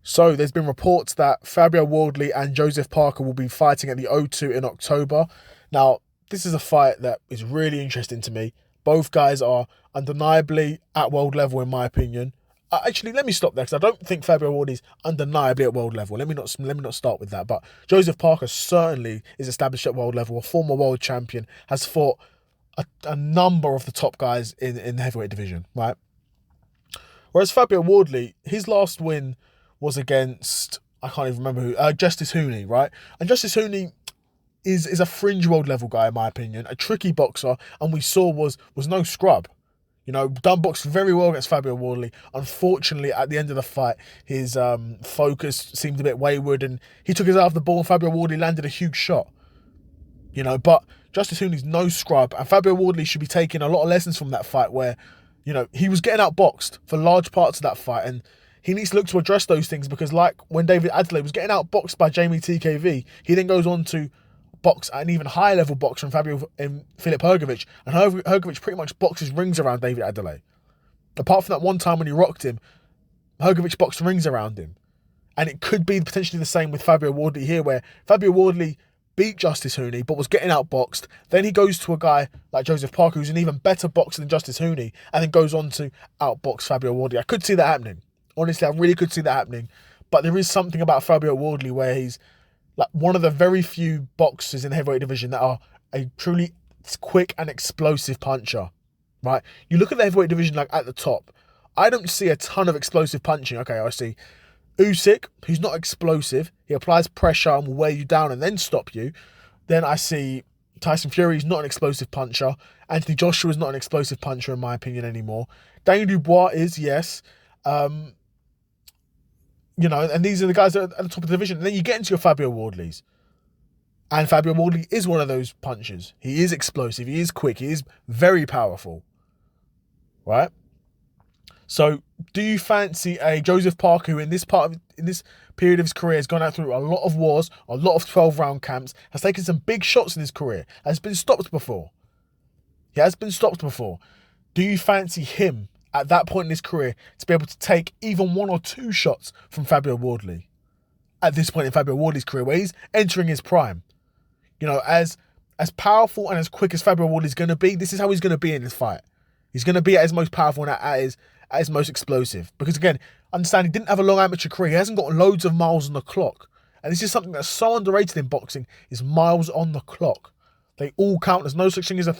So there's been reports that Fabio Wardley and Joseph Parker will be fighting at the O2 in October. Now, this is a fight that is really interesting to me. Both guys are undeniably at world level, in my opinion. Actually, let me stop there because I don't think Fabio Wardley's undeniably at world level. Let me not start with that. But Joseph Parker certainly is established at world level. A former world champion, has fought a number of the top guys in the heavyweight division, right? Whereas Fabio Wardley, his last win was against, I can't even remember who, Justice Hooney, right? And Justice Hooney is a fringe world level guy, in my opinion, a tricky boxer, and we saw was no scrub. Done boxed very well against Fabio Wardley. Unfortunately, at the end of the fight, his focus seemed a bit wayward and he took his eye off the ball and Fabio Wardley landed a huge shot. But Justice Hooney's no scrub and Fabio Wardley should be taking a lot of lessons from that fight where, he was getting outboxed for large parts of that fight and he needs to look to address those things because like when David Adelaide was getting outboxed by Jamie TKV, he then goes on to box at an even higher level boxer from Fabio and Filip Hrgović, and Hrgović pretty much boxes rings around David Adelaide. Apart from that one time when he rocked him, Hrgović boxed rings around him. And it could be potentially the same with Fabio Wardley here, where Fabio Wardley beat Justice Hooney but was getting outboxed. Then he goes to a guy like Joseph Parker, who's an even better boxer than Justice Hooney, and then goes on to outbox Fabio Wardley. I could see that happening. Honestly, I really could see that happening. But there is something about Fabio Wardley where he's like one of the very few boxers in the heavyweight division that are a truly quick and explosive puncher, right? You look at the heavyweight division like at the top, I don't see a ton of explosive punching. Okay, I see Usyk, who's not explosive. He applies pressure and will wear you down and then stop you. Then I see Tyson Fury, who's not an explosive puncher. Anthony Joshua is not an explosive puncher in my opinion anymore. Daniel Dubois is, yes. And these are the guys that are at the top of the division. And then you get into your Fabio Wardleys. And Fabio Wardley is one of those punchers. He is explosive. He is quick. He is very powerful. Right? So, do you fancy a Joseph Parker who in this period of his career has gone out through a lot of wars, a lot of 12-round camps, has taken some big shots in his career, has been stopped before. He has been stopped before. Do you fancy him at that point in his career to be able to take even one or two shots from Fabio Wardley at this point in Fabio Wardley's career where he's entering his prime? As powerful and as quick as Fabio Wardley's going to be, this is how he's going to be in this fight. He's going to be at his most powerful and at his most explosive. Because again, understand he didn't have a long amateur career. He hasn't got loads of miles on the clock. And this is something that's so underrated in boxing, is miles on the clock. They all count. There's no such thing as a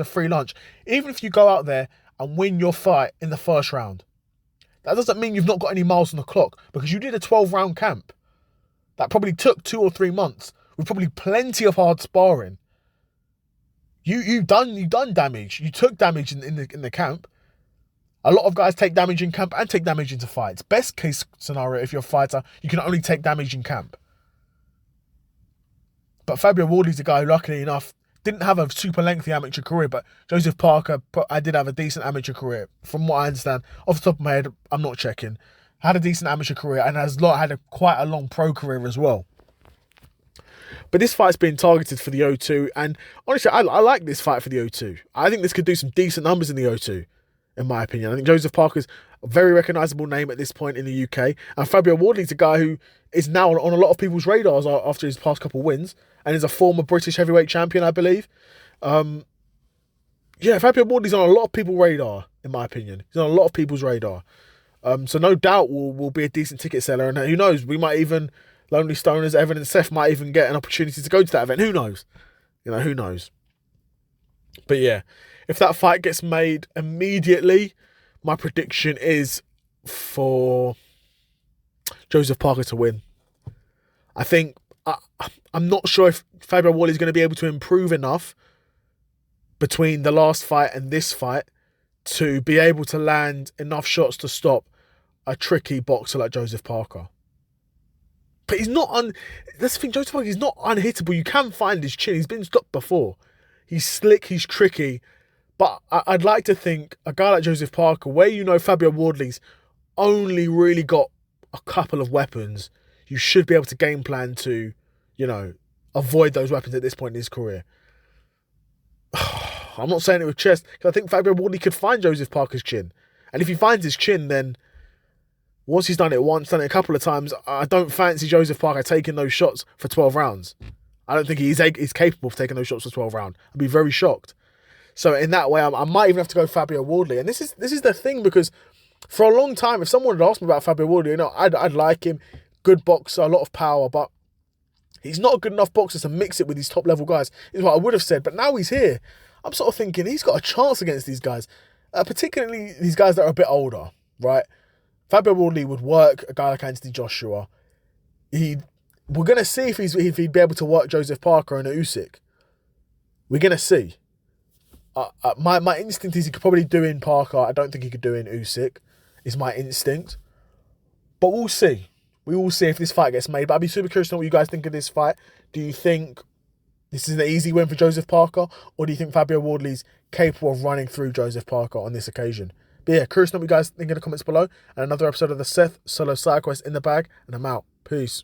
free lunch. Even if you go out there and win your fight in the first round, that doesn't mean you've not got any miles on the clock because you did a 12-round camp. That probably took 2 or 3 months with probably plenty of hard sparring. You've done damage. You took damage in the camp. A lot of guys take damage in camp and take damage into fights. Best case scenario, if you're a fighter, you can only take damage in camp. But Fabio Wardley's a guy who, luckily enough, didn't have a super lengthy amateur career, but Joseph Parker, I did have a decent amateur career. From what I understand, off the top of my head, I'm not checking. Had a decent amateur career and had quite a long pro career as well. But this fight's been targeted for the O2, and honestly, I like this fight for the O2. I think this could do some decent numbers in the O2, in my opinion. I think Joseph Parker's a very recognisable name at this point in the UK, and Fabio Wardley's a guy who is now on a lot of people's radars after his past couple of wins, and is a former British heavyweight champion, I believe. Fabio Wardley's on a lot of people's radar, in my opinion. He's on a lot of people's radar. So no doubt will be a decent ticket seller, and who knows, we might even, Lonely Stoners, Evan and Seth might even get an opportunity to go to that event. Who knows? Who knows? But yeah, if that fight gets made immediately, my prediction is for Joseph Parker to win. I think, I'm not sure if Fabio Wardley is going to be able to improve enough between the last fight and this fight to be able to land enough shots to stop a tricky boxer like Joseph Parker. But he's not that's the thing, Joseph Parker, he's not unhittable. You can find his chin. He's been stopped before. He's slick, he's tricky. But I'd like to think a guy like Joseph Parker, where Fabio Wardley's only really got a couple of weapons, you should be able to game plan to, avoid those weapons at this point in his career. I'm not saying it with chest, because I think Fabio Wardley could find Joseph Parker's chin. And if he finds his chin, then Once he's done it once, done it a couple of times, I don't fancy Joseph Parker taking those shots for 12 rounds. I don't think he's capable of taking those shots for 12 rounds. I'd be very shocked. So in that way, I might even have to go Fabio Wardley. And this is the thing, because for a long time, if someone had asked me about Fabio Wardley, I'd like him. Good boxer, a lot of power, but he's not a good enough boxer to mix it with these top level guys, is what I would have said. But now he's here, I'm sort of thinking he's got a chance against these guys, particularly these guys that are a bit older, right? Fabio Wardley would work a guy like Anthony Joshua. We're going to see if he'd be able to work Joseph Parker and Usyk. We're going to see. My instinct is he could probably do in Parker. I don't think he could do in Usyk, is my instinct. But we'll see. We will see if this fight gets made. But I'd be super curious to know what you guys think of this fight. Do you think this is an easy win for Joseph Parker? Or do you think Fabio Wardley's capable of running through Joseph Parker on this occasion? But yeah, curious to know what you guys think in the comments below. And another episode of the Seth Solo Side Quest in the bag. And I'm out. Peace.